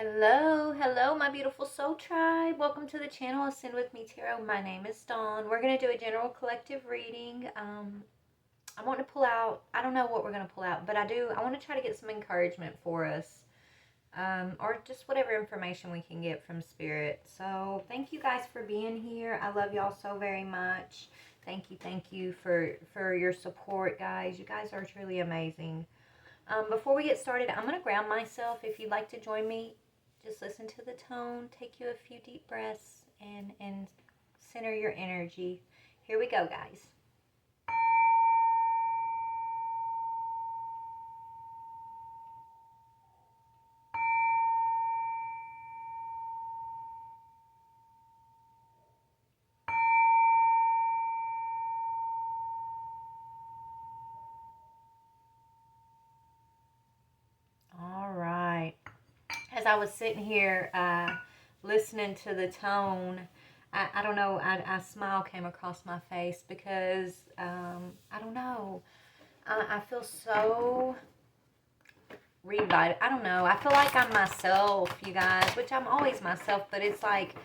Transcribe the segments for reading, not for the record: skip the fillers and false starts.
Hello, my beautiful soul tribe. Welcome to the channel Ascend with Me Tarot. My name is Dawn. We're going to do a general collective reading. I want to pull out, I don't know what we're going to pull out, but I want to try to get some encouragement for us, or just whatever information we can get from Spirit. So thank you guys for being here. I love y'all so very much. Thank you for your support, guys. You guys are truly amazing. Before we get started, I'm going to ground myself. If you'd like to join me, just listen to the tone, take you a few deep breaths, and center your energy. Here we go, guys. All right. As I was sitting here listening to the tone, I don't know, a smile came across my face because, I don't know, I feel so revitalized. I don't know, I feel like I'm myself, you guys, which I'm always myself, but it's like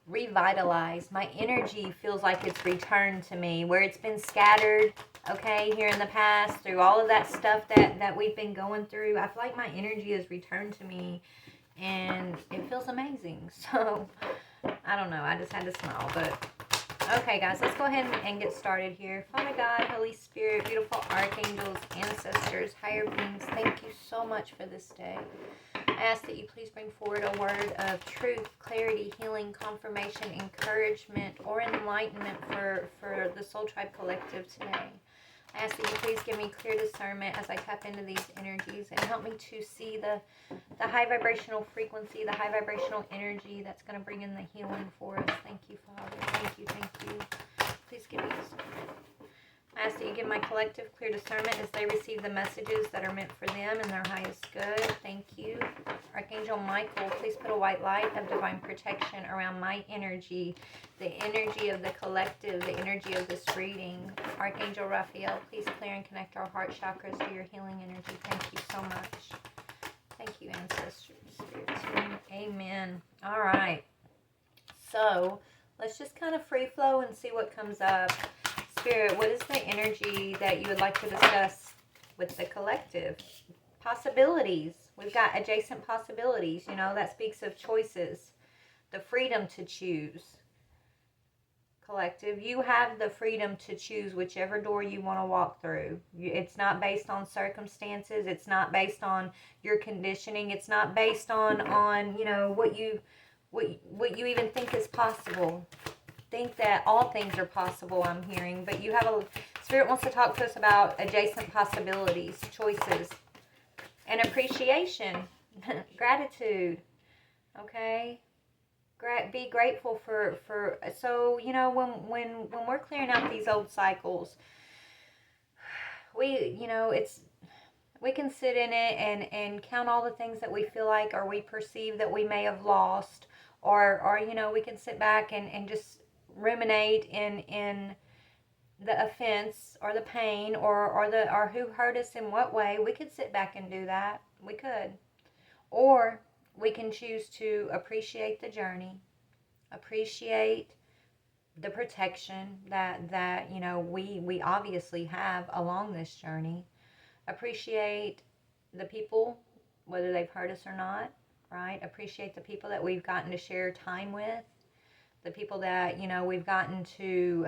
revitalized. My energy feels like it's returned to me, where it's been scattered, okay, here in the past, through all of that stuff that we've been going through. I feel like my energy has returned to me, and it feels amazing. So I don't know, I just had to smile. But okay, guys, let's go ahead and get started here. Father God, Holy Spirit, beautiful archangels, ancestors, higher beings, thank you so much for this day. I ask that you please bring forward a word of truth, clarity, healing, confirmation, encouragement, or enlightenment for the Soul Tribe Collective today. I ask that you please give me clear discernment as I tap into these energies and help me to see the high vibrational frequency, the high vibrational energy that's going to bring in the healing for us. Thank you, Father. Thank you. Please give me discernment. I ask that you give my collective clear discernment as they receive the messages that are meant for them in their highest good. Thank you. Archangel Michael, please put a white light of divine protection around my energy, the energy of the collective, the energy of this reading. Archangel Raphael, please clear and connect our heart chakras to your healing energy. Thank you so much. Thank you, ancestors, spirit team. Amen. All right. So let's just kind of free flow and see what comes up. Spirit, what is the energy that you would like to discuss with the collective? Possibilities. We've got adjacent possibilities. You know, that speaks of choices. The freedom to choose. Collective, you have the freedom to choose whichever door you want to walk through. It's not based on circumstances. It's not based on your conditioning. It's not based on you know, what you even think is possible. Think that all things are possible, I'm hearing, but you have Spirit wants to talk to us about adjacent possibilities, choices, and appreciation. Gratitude. Okay, be grateful for so, you know, when we're clearing out these old cycles, we, you know, we can sit in it and count all the things that we feel like, or we perceive that we may have lost, or you know, we can sit back and just ruminate in the offense or the pain or who hurt us in what way. We could sit back and do that. We could. Or we can choose to appreciate the journey, appreciate the protection that you know, we obviously have along this journey, appreciate the people, whether they've hurt us or not, right? Appreciate the people that we've gotten to share time with, the people that, you know, we've gotten to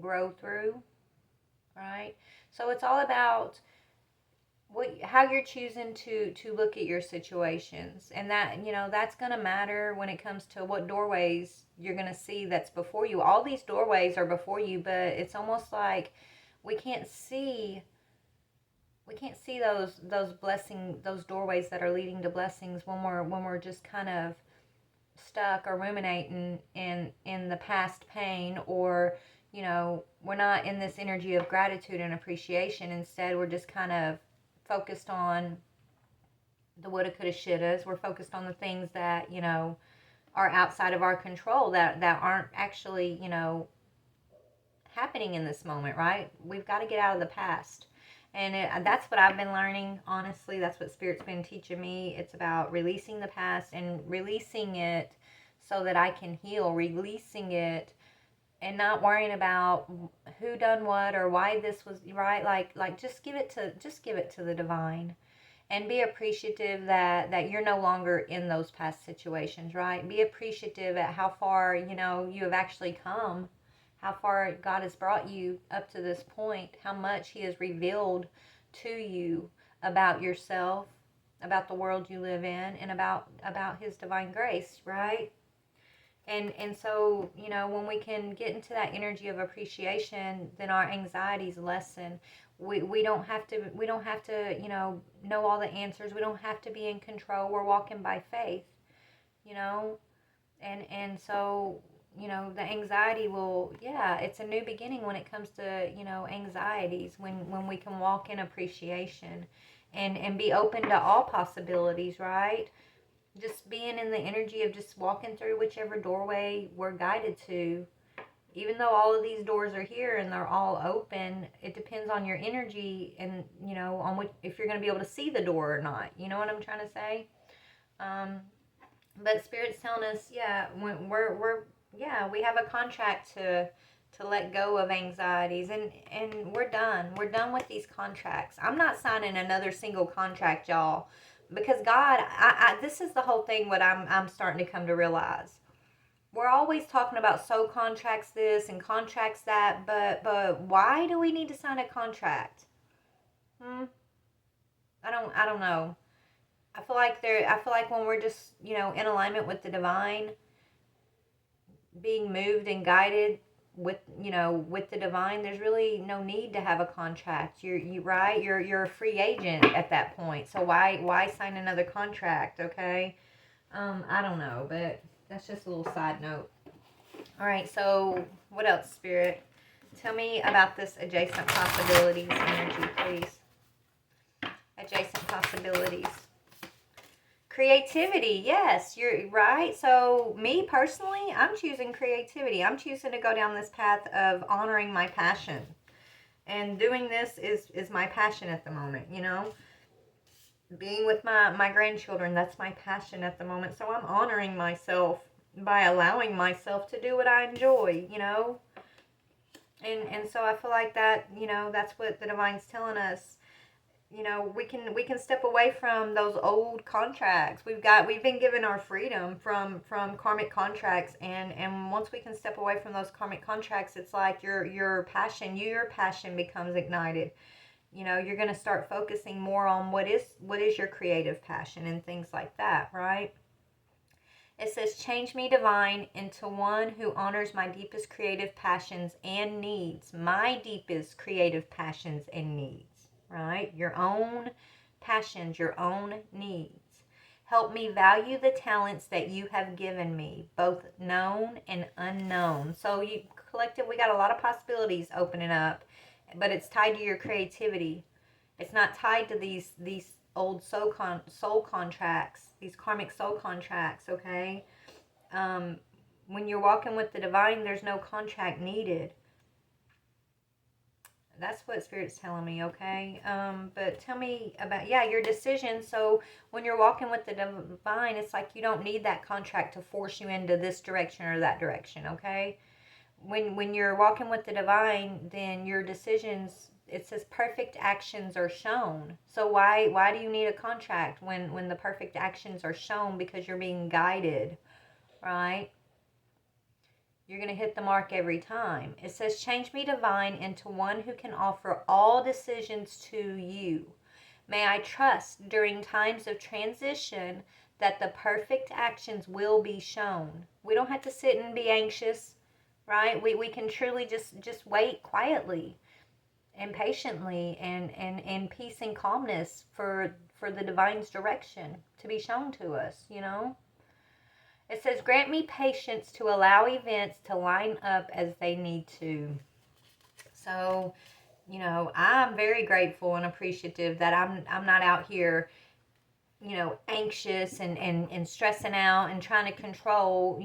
grow through, right? So it's all about how you're choosing to look at your situations, and that, you know, that's going to matter when it comes to what doorways you're going to see that's before you. All these doorways are before you, but it's almost like we can't see those doorways that are leading to blessings when we're just kind of stuck or ruminating in the past pain, or, you know, we're not in this energy of gratitude and appreciation. Instead, we're just kind of focused on the woulda, coulda, shouldas. We're focused on the things that, you know, are outside of our control, that aren't actually, you know, happening in this moment, right? We've got to get out of the past. And that's what I've been learning, honestly. That's what Spirit's been teaching me. It's about releasing the past and releasing it so that I can heal, releasing it and not worrying about who done what or why this was right. Like just give it to the divine, and be appreciative that you're no longer in those past situations, right? Be appreciative at how far, you have actually come, how far God has brought you up to this point, how much He has revealed to you about yourself, about the world you live in, and about His divine grace, right? And so, when we can get into that energy of appreciation, then our anxieties lessen. We don't have to know all the answers. We don't have to be in control. We're walking by faith, you know. And so, the anxiety will, it's a new beginning when it comes to, anxieties, when we can walk in appreciation and be open to all possibilities, right? Just being in the energy of just walking through whichever doorway we're guided to. Even though all of these doors are here and they're all open, it depends on your energy and, on what, if you're going to be able to see the door or not. You know what I'm trying to say? But Spirit's telling us, when we have a contract to let go of anxieties, and we're done. We're done with these contracts. I'm not signing another single contract, y'all. Because God, this is the whole thing what I'm starting to come to realize. We're always talking about soul contracts this and contracts that, but why do we need to sign a contract? I don't know. I feel like when we're just, in alignment with the divine, being moved and guided with the divine, there's really no need to have a contract. You're a free agent at that point. So why sign another contract? Okay. I don't know, but that's just a little side note. All right, so what else, Spirit? Tell me about this adjacent possibilities energy, please. Adjacent possibilities. Creativity, yes, you're right. So me personally, I'm choosing creativity. I'm choosing to go down this path of honoring my passion. And doing this is my passion at the moment, Being with my grandchildren, that's my passion at the moment. So I'm honoring myself by allowing myself to do what I enjoy, And so I feel like that, that's what the divine's telling us. We can step away from those old contracts. We've been given our freedom from karmic contracts, and once we can step away from those karmic contracts, it's like your passion becomes ignited. You're going to start focusing more on what is your creative passion and things like that, right? It says, change me, divine, into one who honors my deepest creative passions and needs. My deepest creative passions and needs. Right? Your own passions, your own needs. Help me value the talents that you have given me, both known and unknown. So collective, we got a lot of possibilities opening up, but it's tied to your creativity. It's not tied to these old soul contracts, these karmic soul contracts, okay? When you're walking with the divine, there's no contract needed. That's what Spirit's telling me, okay? But tell me about, your decision. So when you're walking with the divine, it's like you don't need that contract to force you into this direction or that direction, okay? When you're walking with the divine, then your decisions, it says perfect actions are shown. So why do you need a contract when the perfect actions are shown? Because you're being guided, right? You're going to hit the mark every time. It says, change me, divine, into one who can offer all decisions to you. May I trust during times of transition that the perfect actions will be shown. We don't have to sit and be anxious, right? We can truly just wait quietly and patiently and in peace and calmness for the divine's direction to be shown to us, It says, grant me patience to allow events to line up as they need to. So, I'm very grateful and appreciative that I'm not out here, anxious and stressing out and trying to control,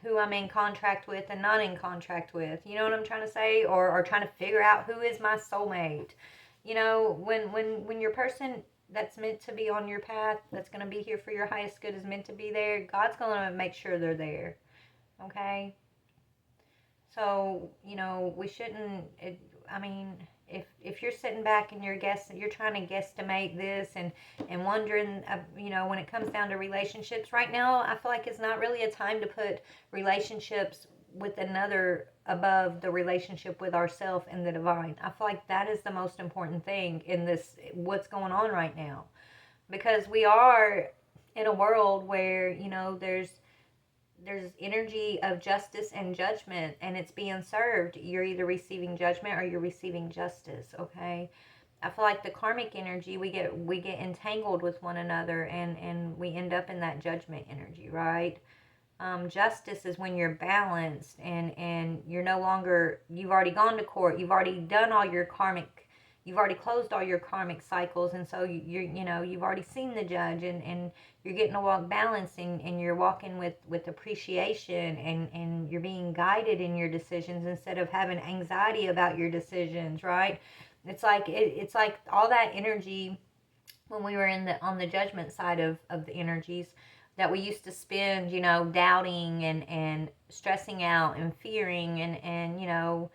who I'm in contract with and not in contract with. You know what I'm trying to say? Or trying to figure out who is my soulmate. You know, when your person that's meant to be on your path, that's going to be here for your highest good, is meant to be there, God's going to make sure they're there. Okay? So, you know, we shouldn't, I mean, if you're sitting back and you're trying to guesstimate this and wondering, you know, when it comes down to relationships, right now, I feel like it's not really a time to put relationships with another above the relationship with ourselves and the divine. I feel like that is the most important thing in this, what's going on right now. Because we are in a world where, you know, there's energy of justice and judgment, and it's being served. You're either receiving judgment or you're receiving justice. Okay, I feel like the karmic energy, we get entangled with one another, and we end up in that judgment energy, right? Justice is when you're balanced, and you're no longer, you've already gone to court, you've already done all your karmic, you've already closed all your karmic cycles, and so you know, you've already seen the judge, and you're getting to walk balanced, and you're walking with appreciation, and you're being guided in your decisions instead of having anxiety about your decisions, right? It's like it's like all that energy when we were on the judgment side of the energies that we used to spend, you know, doubting and stressing out and fearing, and you know,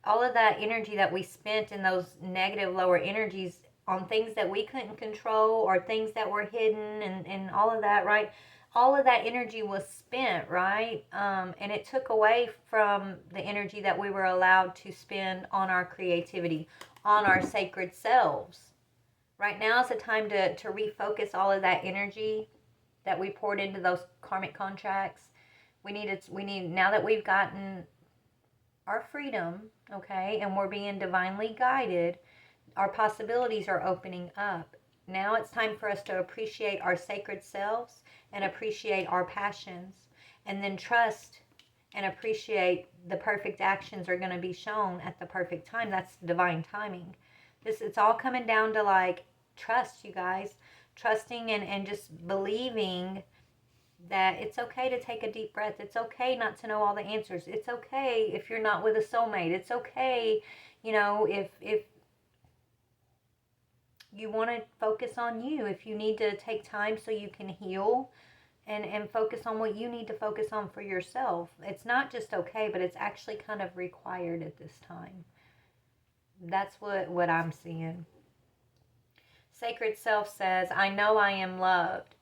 all of that energy that we spent in those negative lower energies on things that we couldn't control or things that were hidden, and all of that, right? All of that energy was spent, right? And it took away from the energy that we were allowed to spend on our creativity, on our sacred selves. Right now is the time to refocus all of that energy that we poured into those karmic contracts. We need, now that we've gotten our freedom, okay, and we're being divinely guided, our possibilities are opening up. Now it's time for us to appreciate our sacred selves and appreciate our passions, and then trust and appreciate the perfect actions are going to be shown at the perfect time. That's divine timing. It's all coming down to, like, trust, you guys. Trusting and just believing that it's okay to take a deep breath. It's okay not to know all the answers. It's okay if you're not with a soulmate. It's okay, you know, if you want to focus on you, if you need to take time so you can heal and focus on what you need to focus on for yourself. It's not just okay, but it's actually kind of required at this time. That's what I'm seeing. Sacred Self says, I know I am loved.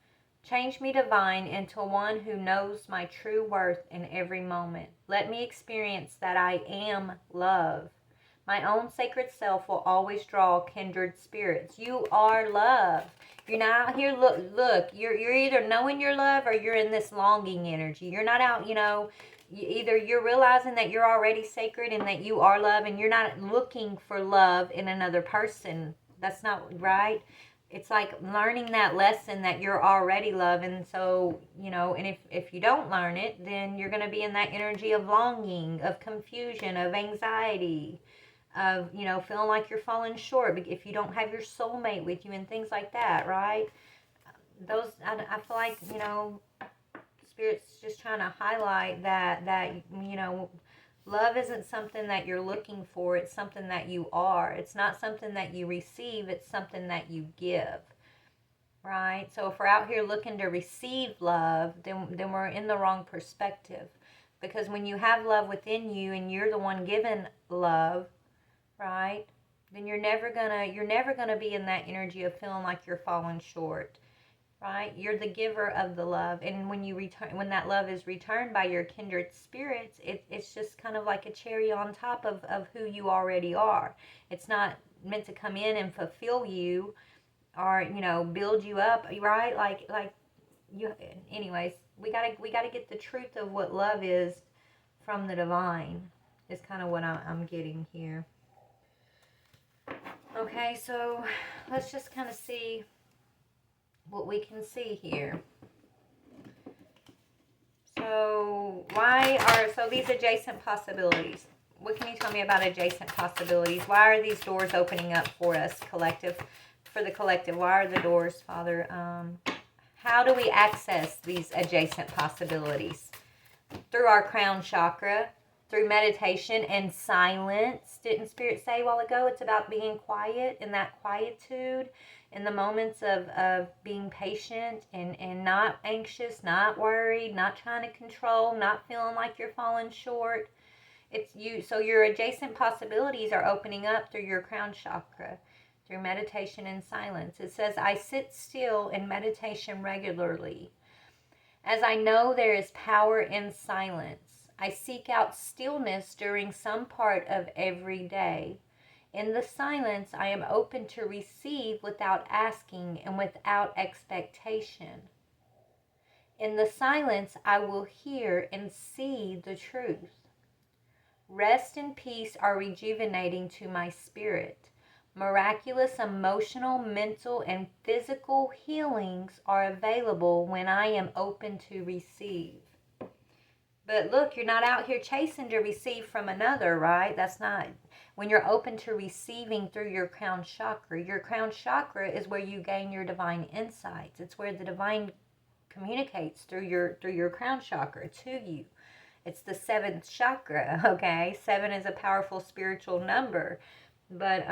Change me, divine, into one who knows my true worth in every moment. Let me experience that I am love. My own sacred self will always draw kindred spirits. You are love. You're not out here, look, you're either knowing you're love or you're in this longing energy. You're not out, you know, either you're realizing that you're already sacred and that you are love, and you're not looking for love in another person. That's not right. It's like learning that lesson that you're already love. And so, you know, and if you don't learn it, then you're going to be in that energy of longing, of confusion, of anxiety, of, you know, feeling like you're falling short if you don't have your soulmate with you and things like that, right? Those, I feel like, you know, Spirit's just trying to highlight that, you know, love isn't something that you're looking for. It's something that you are. It's not something that you receive. It's something that you give, right? So if we're out here looking to receive love, then we're in the wrong perspective. Because when you have love within you and you're the one giving love, right, then you're never gonna be in that energy of feeling like you're falling short. Right? You're the giver of the love. And when that love is returned by your kindred spirits, it's just kind of like a cherry on top of who you already are. It's not meant to come in and fulfill you or, you know, build you up, right? Like you, anyways, we gotta get the truth of what love is from the divine, is kind of what I'm getting here. Okay, so let's just kind of see what we can see here. So these adjacent possibilities. What can you tell me about adjacent possibilities? Why are these doors opening up for us, collective? For the collective, why are the doors, Father? How do we access these adjacent possibilities? through our crown chakra, through meditation and silence. Didn't Spirit say a while ago it's about being quiet, in that quietude, in the moments of being patient and not anxious, not worried, not trying to control, not feeling like you're falling short. It's you. So your adjacent possibilities are opening up through your crown chakra, through meditation and silence. It says, I sit still in meditation regularly, as I know there is power in silence. I seek out stillness during some part of every day. In the silence, I am open to receive without asking and without expectation. In the silence, I will hear and see the truth. Rest and peace are rejuvenating to my spirit. Miraculous emotional, mental, and physical healings are available when I am open to receive. But look, you're not out here chasing to receive from another, right? That's not. When you're open to receiving through your crown chakra is where you gain your divine insights. It's where the divine communicates through your crown chakra to you. It's the 7th chakra, okay? 7 is a powerful spiritual number. But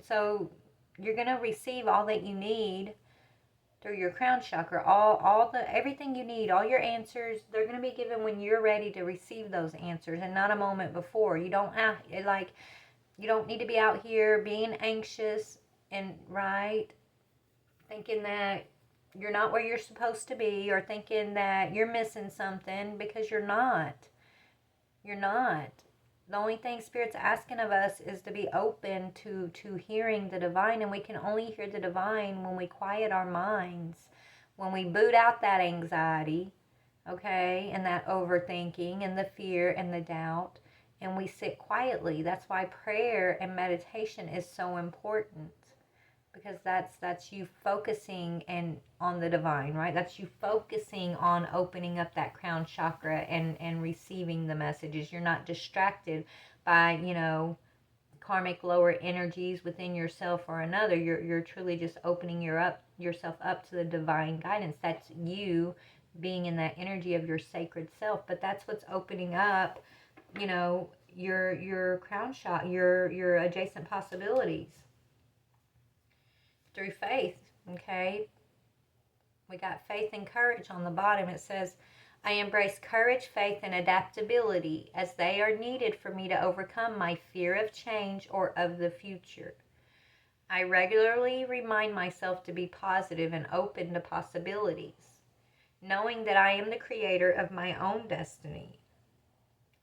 so you're going to receive all that you need through your crown chakra. Everything you need, all your answers, they're going to be given when you're ready to receive those answers, and not a moment before. You don't need to be out here being anxious and thinking that you're not where you're supposed to be, or thinking that you're missing something, because you're not. You're not. The only thing Spirit's asking of us is to be open to hearing the divine, and we can only hear the divine when we quiet our minds, when we boot out that anxiety, okay, and that overthinking and the fear and the doubt, and we sit quietly. That's why prayer and meditation is so important, because that's you focusing on the divine, right? That's you focusing on opening up that crown chakra and receiving the messages. You're not distracted by, karmic lower energies within yourself or another. You're truly just opening yourself up to the divine guidance. That's you being in that energy of your sacred self. But that's what's opening up, your crown chakra, your adjacent possibilities. Through faith, okay? We got faith and courage on the bottom. It says, I embrace courage, faith, and adaptability as they are needed for me to overcome my fear of change or of the future. I regularly remind myself to be positive and open to possibilities, knowing that I am the creator of my own destiny.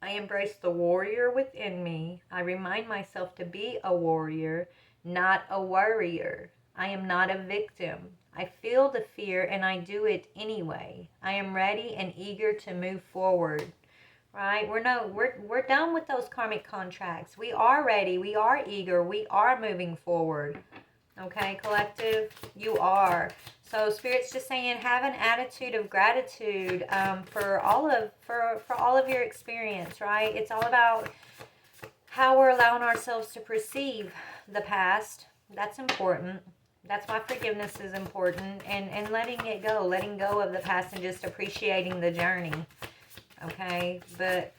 I embrace the warrior within me. I remind myself to be a warrior, not a worrier. I am not a victim. I feel the fear and I do it anyway. I am ready and eager to move forward. Right? We're done with those karmic contracts. We are ready. We are eager. We are moving forward. Okay, collective? You are. So Spirit's just saying, have an attitude of gratitude for all of your experience, right? It's all about how we're allowing ourselves to perceive the past. That's important. That's why forgiveness is important, and letting go of the past and just appreciating the journey. Okay, but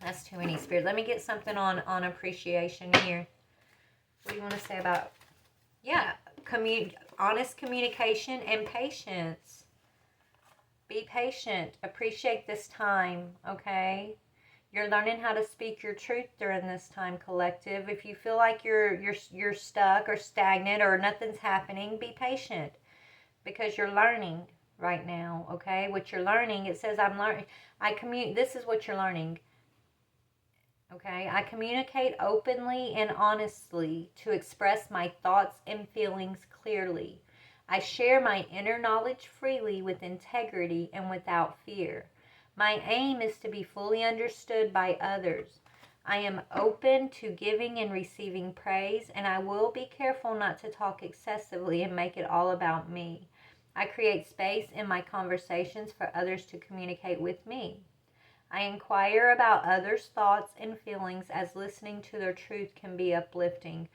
that's too many, Spirit. Let me get something on appreciation here. What do you want to say about, honest communication and patience. Be patient. Appreciate this time, okay? You're learning how to speak your truth during this time, collective. If you feel like you're stuck or stagnant or nothing's happening, be patient, because you're learning right now, okay? What you're learning, it says I'm learning. This is what you're learning, okay? I communicate openly and honestly to express my thoughts and feelings clearly. I share my inner knowledge freely with integrity and without fear. My aim is to be fully understood by others. I am open to giving and receiving praise, and I will be careful not to talk excessively and make it all about me. I create space in my conversations for others to communicate with me. I inquire about others' thoughts and feelings, as listening to their truth can be uplifting.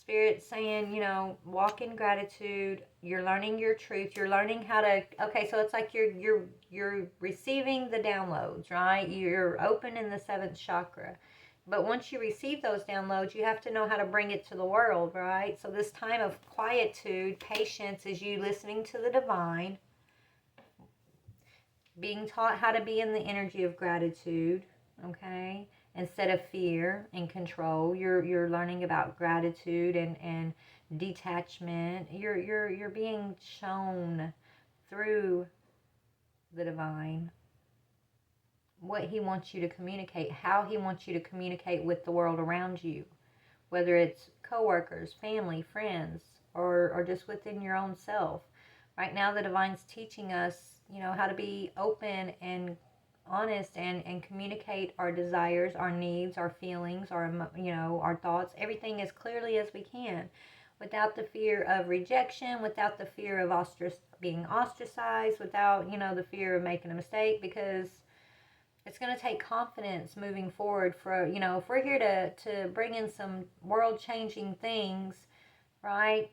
Spirit's saying, you know, walk in gratitude. You're learning your truth. You're learning how to. Okay, so it's like you're receiving the downloads, right? You're open in the seventh chakra, but once you receive those downloads, you have to know how to bring it to the world, right? So this time of quietude, patience, is you listening to the divine, being taught how to be in the energy of gratitude. Okay, instead of fear and control, you're learning about gratitude and detachment. You're being shown through the divine what he wants you to communicate, how he wants you to communicate with the world around you, whether it's coworkers, family, friends, or just within your own self. Right now the divine's teaching us, you know, how to be open and honest and communicate our desires, our needs, our feelings, our, you know, our thoughts, everything as clearly as we can, without the fear of rejection, without the fear of being ostracized, without, you know, the fear of making a mistake, because it's going to take confidence moving forward for, you know, if we're here to bring in some world-changing things, right?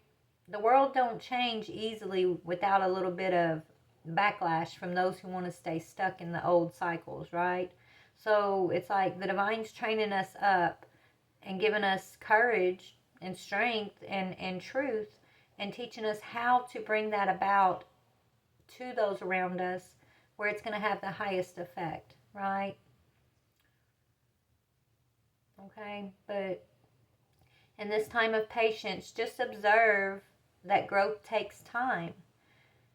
The world don't change easily without a little bit of backlash from those who want to stay stuck in the old cycles, right? So it's like the divine's training us up and giving us courage and strength and truth, and teaching us how to bring that about to those around us where it's going to have the highest effect, right? Okay, but in this time of patience, just observe that growth takes time.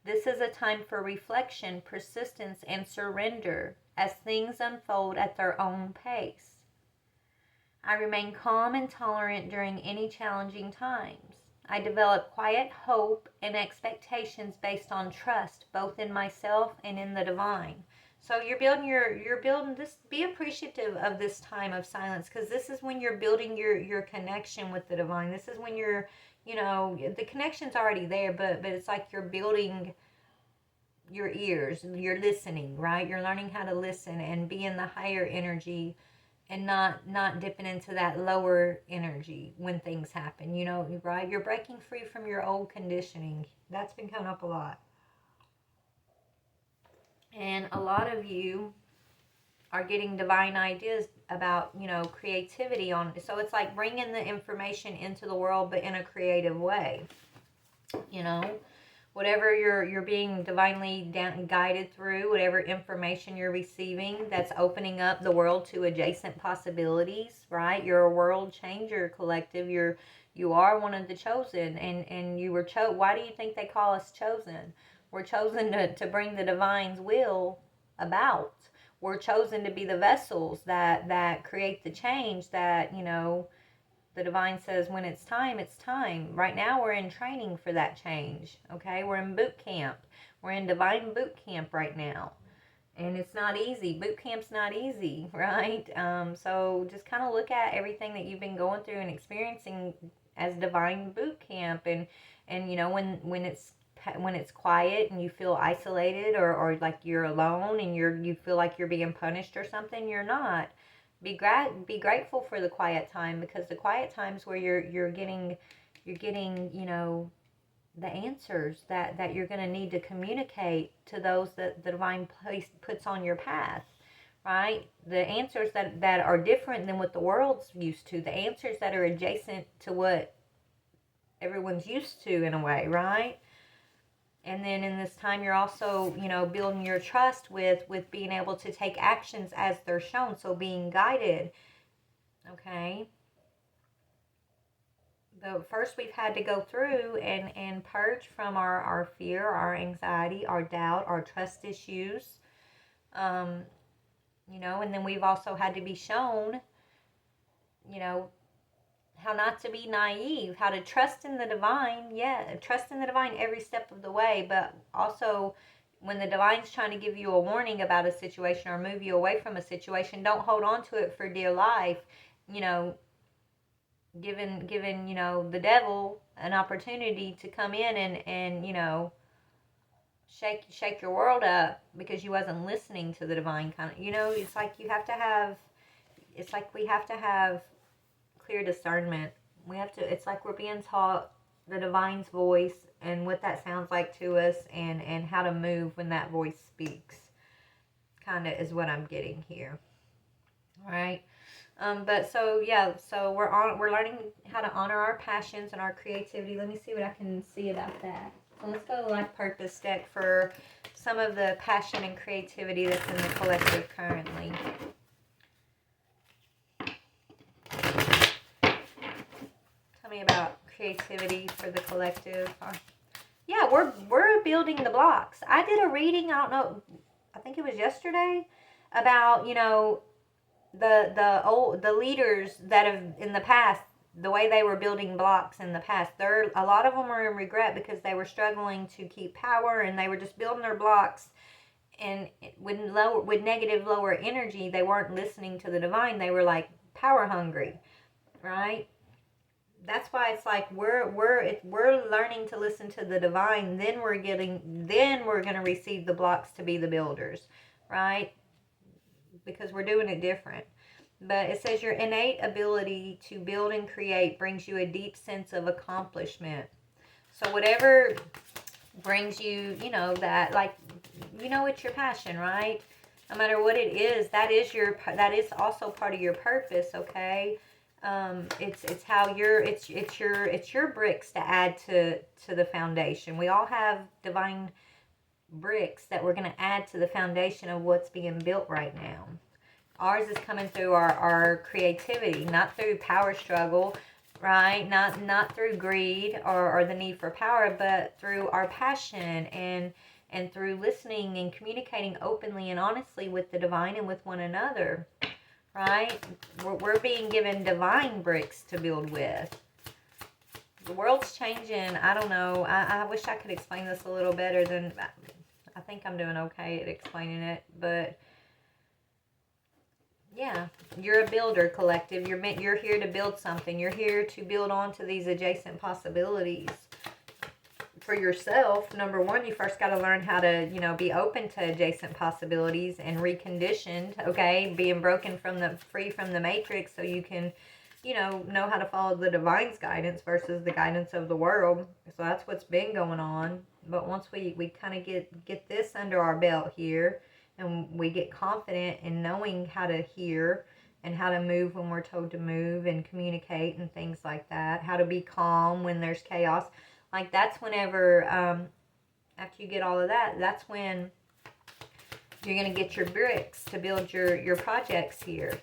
This is a time for reflection, persistence, and surrender as things unfold at their own pace. I remain calm and tolerant during any challenging times. I develop quiet hope and expectations based on trust, both in myself and in the divine. So you're building this. Be appreciative of this time of silence, because this is when you're building your connection with the divine. This is when you're, you know, the connection's already there, but it's like you're building your ears. You're listening, right? You're learning how to listen and be in the higher energy, and not dipping into that lower energy when things happen, you know, right? You're breaking free from your old conditioning. That's been coming up a lot. And a lot of you are getting divine ideas about, you know, creativity on. So it's like bringing the information into the world, but in a creative way, you know. Whatever you're being divinely guided through, whatever information you're receiving, that's opening up the world to adjacent possibilities, right? You're a world changer, collective. You are one of the chosen, and you were chosen. Why do you think they call us chosen? We're chosen to bring the divine's will about. We're chosen to be the vessels that create the change that, you know, the divine says when it's time, it's time. Right now we're in training for that change, okay? We're in boot camp. We're in divine boot camp right now. And it's not easy. Boot camp's not easy, right? So just kind of look at everything that you've been going through and experiencing as divine boot camp. And you know, when it's quiet and you feel isolated, or like you're alone and you feel like you're being punished or something, you're not. Be grateful for the quiet time, because the quiet times where you're getting, you know, the answers that you're going to need to communicate to those that the divine puts on your path, right? The answers that are different than what the world's used to, the answers that are adjacent to what everyone's used to in a way, right? And then in this time, you're also, you know, building your trust with being able to take actions as they're shown. So being guided, okay? But first we've had to go through and purge from our fear, our anxiety, our doubt, our trust issues, you know, and then we've also had to be shown, you know, how not to be naive, how to trust in the divine. Yeah, trust in the divine every step of the way, but also when the divine's trying to give you a warning about a situation or move you away from a situation, don't hold on to it for dear life. You know, giving you know, the devil an opportunity to come in and you know, shake your world up because you wasn't listening to the divine, kind of, you know. It's like we have to have clear discernment We have to, it's like we're being taught the divine's voice and what that sounds like to us, and how to move when that voice speaks. Kind of is what I'm getting here. All right. But so yeah, so we're learning how to honor our passions and our creativity. Let me see what I can see about that. So let's go to Life Purpose deck for some of the passion and creativity that's in the collective currently. Tell me about creativity for the collective. Yeah, we're building the blocks. I did a reading, I don't know, I think it was yesterday, about, you know, the leaders that have in the past, the way they were building blocks in the past. A lot of them are in regret because they were struggling to keep power, and they were just building their blocks, and with negative lower energy, they weren't listening to the divine. They were like power hungry, right? That's why it's like we're learning to listen to the divine. Then we're going to receive the blocks to be the builders, right? Because we're doing it different. But it says your innate ability to build and create brings you a deep sense of accomplishment. So whatever brings you, you know, that, like, you know, it's your passion, right? No matter what it is, that is also part of your purpose, okay? It's how it's your bricks to add to the foundation. We all have divine bricks that we're going to add to the foundation of what's being built right now. Ours is coming through our creativity, not through power struggle, right? Not through greed or the need for power, but through our passion and through listening and communicating openly and honestly with the divine and with one another, right? We're being given divine bricks to build with. The world's changing. I don't know. I wish I could explain this a little better than... I think I'm doing okay at explaining it, but... yeah, you're a builder, collective. You're here to build something. You're here to build onto these adjacent possibilities. For yourself, number one, you first got to learn how to, you know, be open to adjacent possibilities and reconditioned, okay? Being free from the matrix, so you can, you know how to follow the divine's guidance versus the guidance of the world. So that's what's been going on. But once we kind of get this under our belt here, and we get confident in knowing how to hear and how to move when we're told to move and communicate and things like that. How to be calm when there's chaos. Like, that's whenever, after you get all of that, that's when you're going to get your bricks to build your projects here.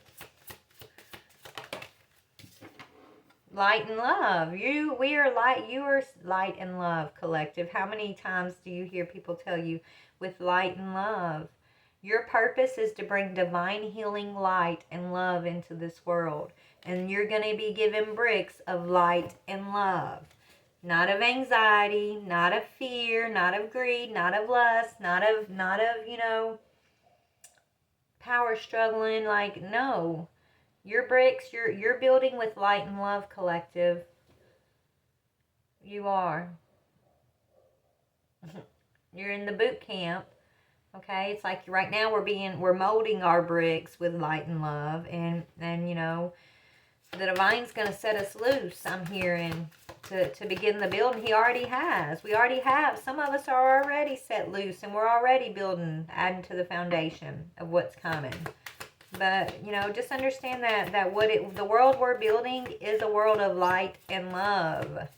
Light and love. You are light and love, collective. How many times do you hear people tell you, with light and love? Your purpose is to bring divine healing light and love into this world. And you're going to be given bricks of light and love. Not of anxiety, not of fear, not of greed, not of lust, not of, you know, power struggling. Like, no. Your bricks, you're building with light and love, collective. You are. You're in the boot camp. Okay, it's like right now we're molding our bricks with light and love, and you know, the divine's going to set us loose. I'm hearing to begin the building. He already has. We already have. Some of us are already set loose, and we're already building, adding to the foundation of what's coming. But you know, just understand that the world we're building is a world of light and love.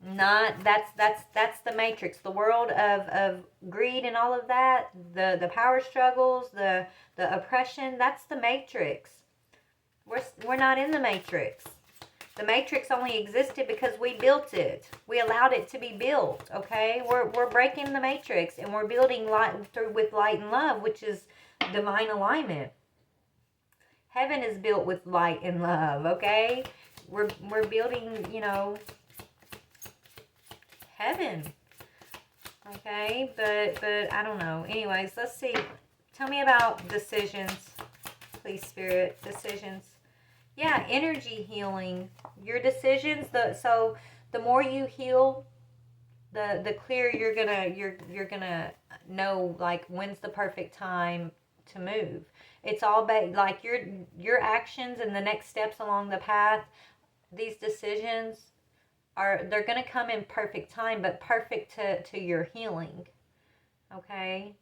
That's the matrix, the world of greed and all of that, the power struggles, the oppression. That's the matrix. We're not in the matrix. The matrix only existed because we built it. We allowed it to be built. Okay, we're breaking the matrix, and we're building with light and love, which is divine alignment. Heaven is built with light and love. Okay, we're building, you know, heaven. Okay, but I don't know. Anyways, let's see. Tell me about decisions, please, Spirit. Decisions. Yeah, energy healing. Your decisions. So the more you heal, the clearer you're gonna know, like, when's the perfect time to move. It's all like your actions and the next steps along the path. these decisions they're going to come in perfect time, but perfect to your healing. Okay?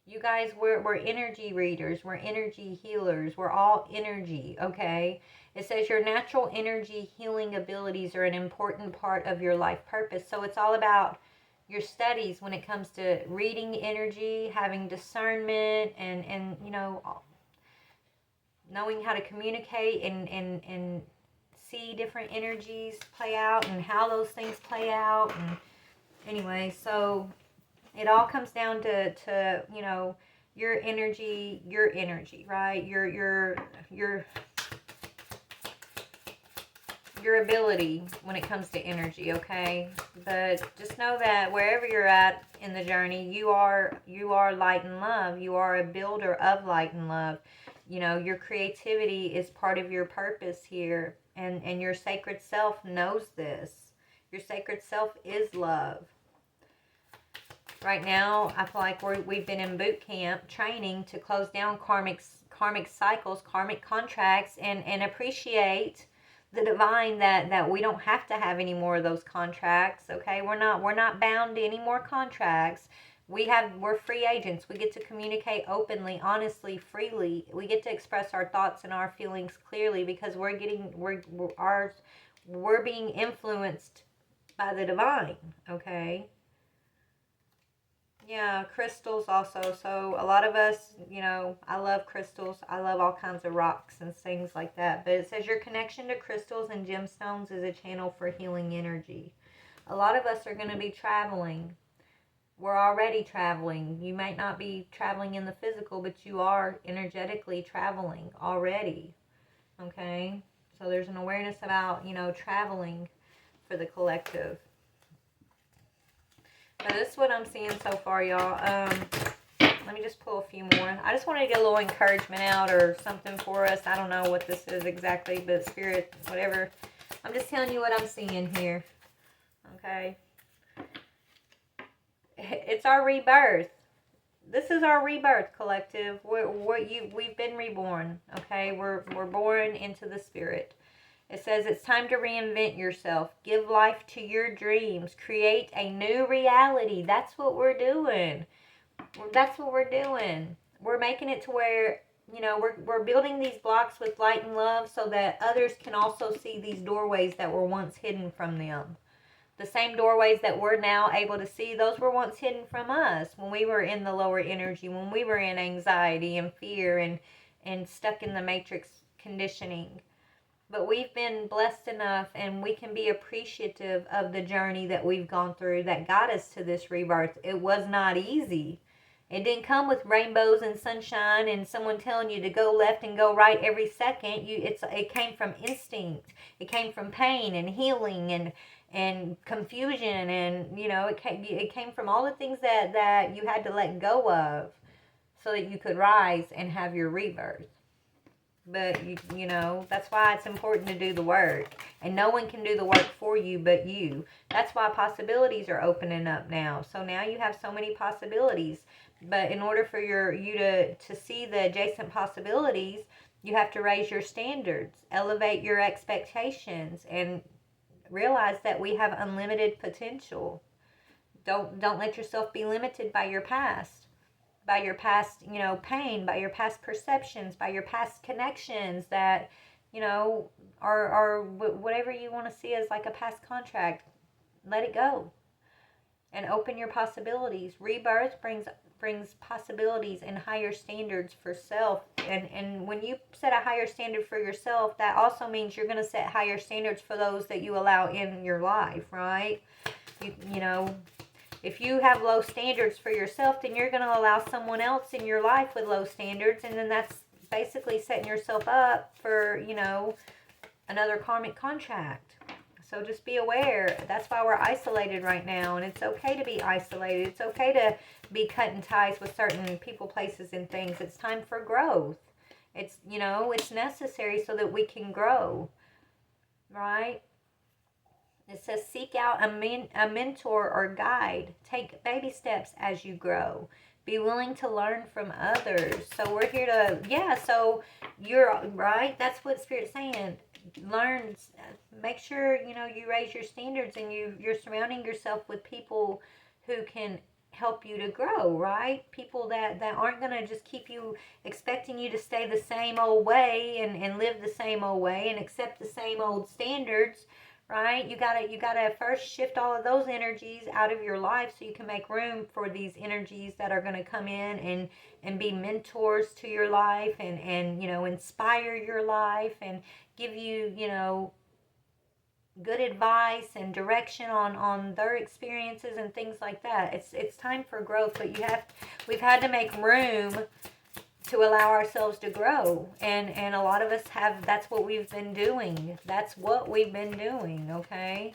You guys, we're energy readers. We're energy healers. We're all energy, okay? It says your natural energy healing abilities are an important part of your life purpose. So it's all about your studies when it comes to reading energy, having discernment, and you know, knowing how to communicate and see different energies play out and how those things play out. And anyway, so it all comes down to you know, your energy, right? Your ability when it comes to energy, okay? But just know that wherever you're at in the journey, you are light and love. You are a builder of light and love. You know, your creativity is part of your purpose here, and your sacred self knows this. Your sacred self is love. Right now, I feel like we've been in boot camp training to close down karmic cycles, karmic contracts, and appreciate the divine that we don't have to have any more of those contracts. Okay, we're not bound to any more contracts. We're free agents. We get to communicate openly, honestly, freely. We get to express our thoughts and our feelings clearly because we're being influenced by the divine. Okay. Yeah, crystals also. So a lot of us, you know, I love crystals. I love all kinds of rocks and things like that. But it says your connection to crystals and gemstones is a channel for healing energy. A lot of us are going to be traveling. We're already traveling. You might not be traveling in the physical, but you are energetically traveling already. Okay? So there's an awareness about, you know, traveling for the collective. But this is what I'm seeing so far, y'all. Let me just pull a few more. I just wanted to get a little encouragement out or something for us. I don't know what this is exactly, but Spirit, whatever. I'm just telling you what I'm seeing here. Okay? It's our rebirth. This is our rebirth, collective. We've been reborn. Okay? We're born into the Spirit. It says it's time to reinvent yourself. Give life to your dreams. Create a new reality. That's what we're doing. That's what we're doing. We're making it to where, you know, we're building these blocks with light and love so that others can also see these doorways that were once hidden from them. The same doorways that we're now able to see, those were once hidden from us when we were in the lower energy, when we were in anxiety and fear and stuck in the matrix conditioning. But we've been blessed enough and we can be appreciative of the journey that we've gone through that got us to this rebirth. It was not easy. It didn't come with rainbows and sunshine and someone telling you to go left and go right every second. It came from instinct. It came from pain and healing and confusion, and you know, it came from all the things that you had to let go of so that you could rise and have your rebirth. But, you know, that's why it's important to do the work. And no one can do the work for you but you. That's why possibilities are opening up now. So now you have so many possibilities. But in order for you to see the adjacent possibilities, you have to raise your standards, elevate your expectations, and realize that we have unlimited potential. Don't let yourself be limited by your past. By your past, you know, pain, by your past perceptions, by your past connections that, you know, are whatever you want to see as like a past contract. Let it go and open your possibilities. Rebirth brings possibilities and higher standards for self. And when you set a higher standard for yourself, that also means you're going to set higher standards for those that you allow in your life, right? You know, if you have low standards for yourself, then you're going to allow someone else in your life with low standards, and then that's basically setting yourself up for, you know, another karmic contract. So just be aware. That's why we're isolated right now, and it's okay to be isolated. It's okay to be cutting ties with certain people, places, and things. It's time for growth. It's, you know, it's necessary so that we can grow, right? It says seek out a mentor or guide. Take baby steps as you grow. Be willing to learn from others. So we're here to, yeah, so you're right. That's what Spirit's saying. Learn, make sure, you know, you raise your standards and you're surrounding yourself with people who can help you to grow, right? People that aren't going to just keep you, expecting you to stay the same old way and live the same old way and accept the same old standards, right? You gotta first shift all of those energies out of your life so you can make room for these energies that are going to come in and be mentors to your life and you know, inspire your life and give you, you know, good advice and direction on their experiences and things like that. It's time for growth, but we've had to make room to allow ourselves to grow, and a lot of us have. That's what we've been doing. That's what we've been doing. Okay,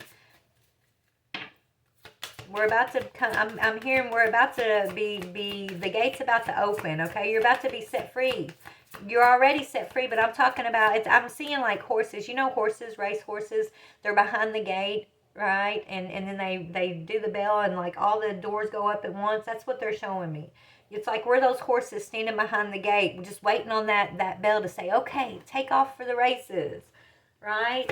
we're about to come. I'm hearing we're about to be the gate's about to open. Okay, you're about to be set free. You're already set free, but I'm talking about it. I'm seeing like horses. You know, horses, race horses. They're behind the gate, right? And then they do the bell, and like all the doors go up at once. That's what they're showing me. It's like we're those horses standing behind the gate, just waiting on that bell to say, okay, take off for the races, right?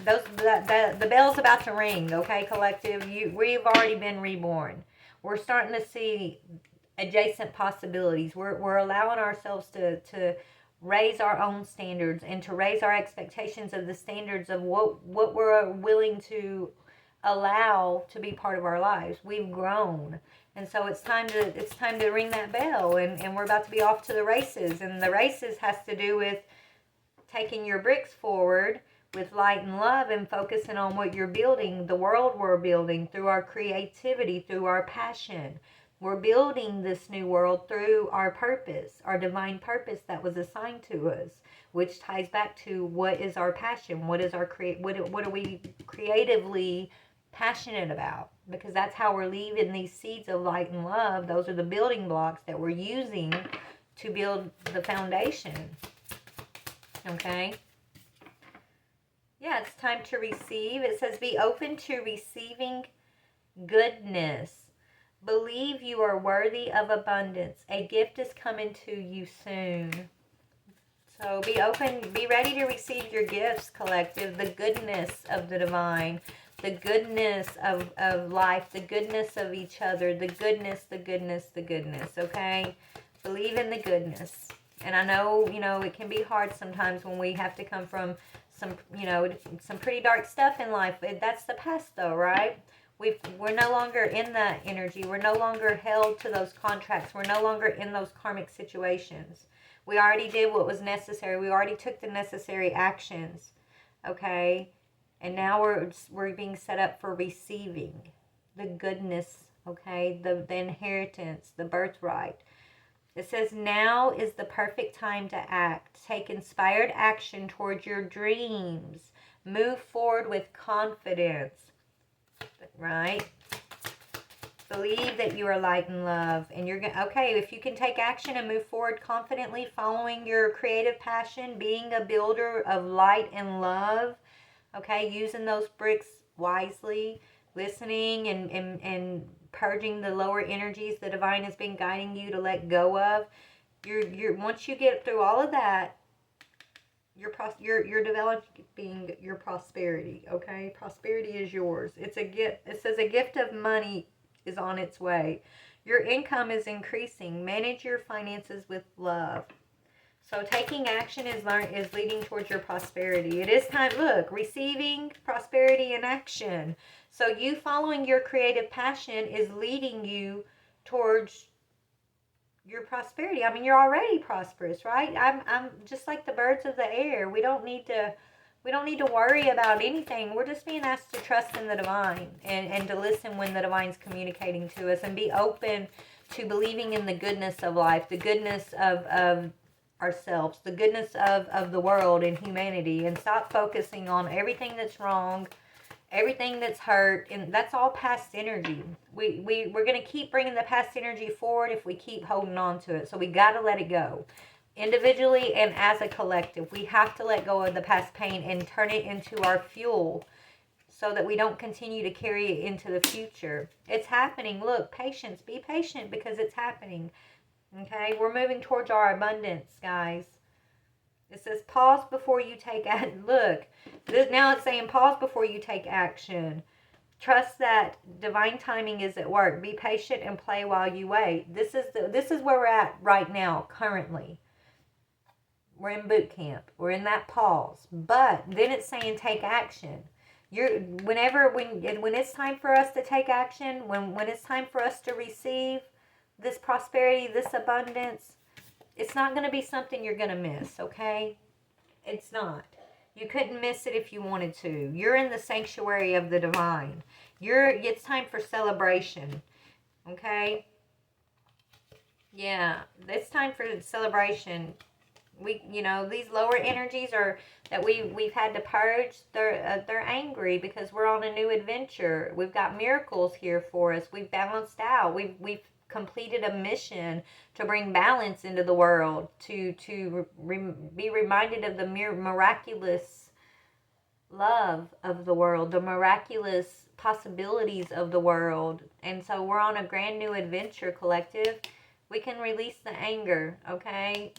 The bell's about to ring, okay, collective. We've already been reborn. We're starting to see adjacent possibilities. We're allowing ourselves to raise our own standards and to raise our expectations of the standards of what we're willing to allow to be part of our lives. We've grown. And so it's time to ring that bell, and we're about to be off to the races. And the races has to do with taking your bricks forward with light and love and focusing on what you're building, the world we're building through our creativity, through our passion. We're building this new world through our purpose, our divine purpose that was assigned to us, which ties back to what is our passion, what is our what are we creatively passionate about, because that's how we're leaving these seeds of light and love. Those are the building blocks that we're using to build the foundation. Okay? Yeah, it's time to receive. It says be open to receiving goodness. Believe you are worthy of abundance. A gift is coming to you soon. So be open, be ready to receive your gifts, collective. The goodness of the divine, the goodness of life, the goodness of each other, the goodness, okay? Believe in the goodness. And I know, you know, it can be hard sometimes when we have to come from some, you know, some pretty dark stuff in life. That's the past though, right? We're no longer in that energy. We're no longer held to those contracts. We're no longer in those karmic situations. We already did what was necessary. We already took the necessary actions, okay? And now we're being set up for receiving the goodness, okay? The inheritance, the birthright. It says, now is the perfect time to act. Take inspired action towards your dreams. Move forward with confidence, right? Believe that you are light and love. And you're going to, okay, if you can take action and move forward confidently, following your creative passion, being a builder of light and love, okay, using those bricks wisely, listening and purging the lower energies the divine has been guiding you to let go of. You're once you get through all of that, you're developing your prosperity, okay? Prosperity is yours. It's a gift. It says a gift of money is on its way. Your income is increasing. Manage your finances with love. So taking action is leading towards your prosperity. It is time, look, receiving prosperity in action. So you following your creative passion is leading you towards your prosperity. I mean, you're already prosperous, right? I'm just like the birds of the air. We don't need to worry about anything. We're just being asked to trust in the divine and to listen when the divine's communicating to us, and be open to believing in the goodness of life, the goodness of ourselves, the goodness of the world and humanity, and stop focusing on everything that's wrong, everything that's hurt, and that's all past energy. We're going to keep bringing the past energy forward if we keep holding on to it. So we got to let it go. Individually and as a collective, we have to let go of the past pain and turn it into our fuel so that we don't continue to carry it into the future. It's happening. Look, patience. Be patient because it's happening. Okay? We're moving towards our abundance, guys. It says pause before you take action. Look, now it's saying pause before you take action. Trust that divine timing is at work. Be patient and play while you wait. This is where we're at right now, currently. We're in boot camp. We're in that pause. But then it's saying take action. When it's time for us to take action, when it's time for us to receive this prosperity, this abundance, it's not going to be something you're going to miss, okay? It's not. You couldn't miss it if you wanted to. You're in the sanctuary of the divine. It's time for celebration, okay? Yeah, it's time for celebration. These lower energies that we've had to purge. They're angry because we're on a new adventure. We've got miracles here for us. We've balanced out. We've completed a mission to bring balance into the world, to be reminded of the miraculous love of the world, the miraculous possibilities of the world. And so we're on a brand new adventure, collective. We can release the anger, okay?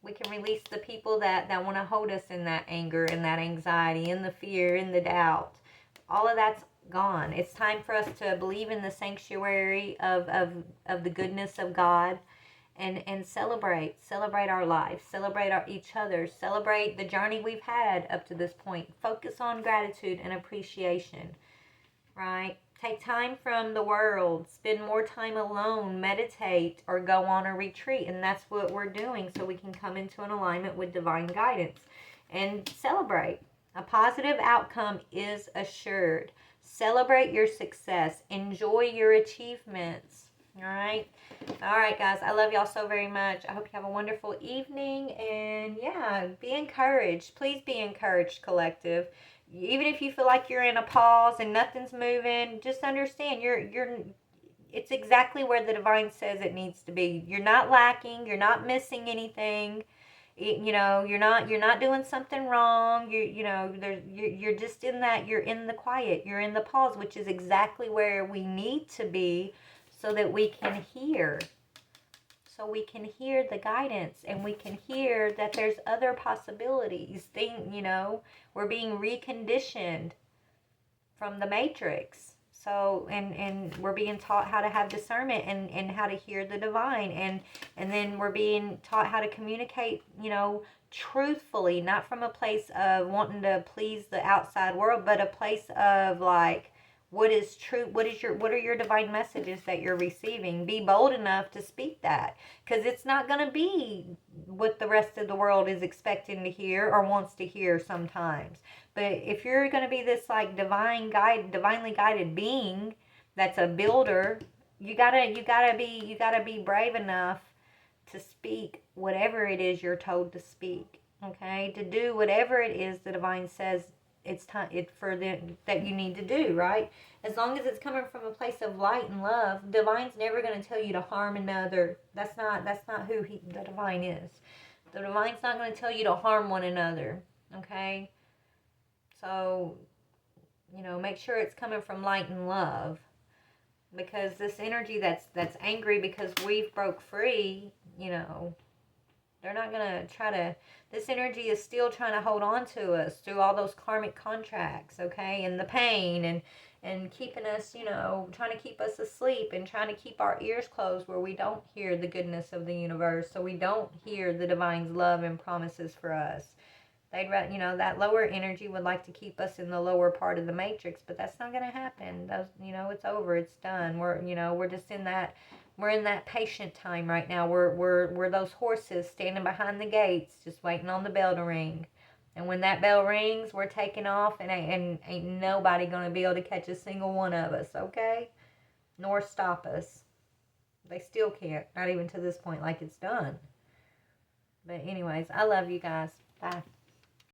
We can release the people that want to hold us in that anger and that anxiety and the fear and the doubt. All of that's gone. It's time for us to believe in the sanctuary of the goodness of God and celebrate our life, celebrate each other, celebrate the journey we've had up to this point. Focus on gratitude and appreciation, right? Take time from the world, spend more time alone, meditate, or go on a retreat. And that's what we're doing so we can come into an alignment with divine guidance and celebrate. A positive outcome is assured. Celebrate your success. Enjoy your achievements. All right? All right, guys. I love y'all so very much. I hope you have a wonderful evening. And yeah, be encouraged. Please be encouraged, collective. Even if you feel like you're in a pause and nothing's moving, just understand it's exactly where the divine says it needs to be. You're not lacking, you're not missing anything. You're not doing something wrong. You're just in that, you're in the quiet, you're in the pause, which is exactly where we need to be so that we can hear. So we can hear the guidance and we can hear that there's other possibilities. We're being reconditioned from the matrix. So, and we're being taught how to have discernment and how to hear the divine. And then we're being taught how to communicate, truthfully, not from a place of wanting to please the outside world, but a place of like, what is true? What are your divine messages that you're receiving? Be bold enough to speak that, because it's not going to be what the rest of the world is expecting to hear or wants to hear sometimes. But if you're going to be this like divinely guided being that's a builder, you gotta be brave enough to speak whatever it is you're told to speak. Okay, to do whatever it is the divine says it's time that you need to do, right? As long as it's coming from a place of light and love, divine's never going to tell you to harm another. That's not who the divine is. The divine's not going to tell you to harm one another, okay? So, make sure it's coming from light and love, because this energy that's angry because we've broke free, they're not going to try to, this energy is still trying to hold on to us through all those karmic contracts, okay? And the pain and keeping us, trying to keep us asleep and trying to keep our ears closed where we don't hear the goodness of the universe, so we don't hear the divine's love and promises for us. That lower energy would like to keep us in the lower part of the matrix, but that's not going to happen. It's over. It's done. We're just in that. We're in that patient time right now. We're those horses standing behind the gates, just waiting on the bell to ring. And when that bell rings, we're taking off, and ain't nobody going to be able to catch a single one of us, okay? Nor stop us. They still can't, not even to this point, like it's done. But anyways, I love you guys. Bye.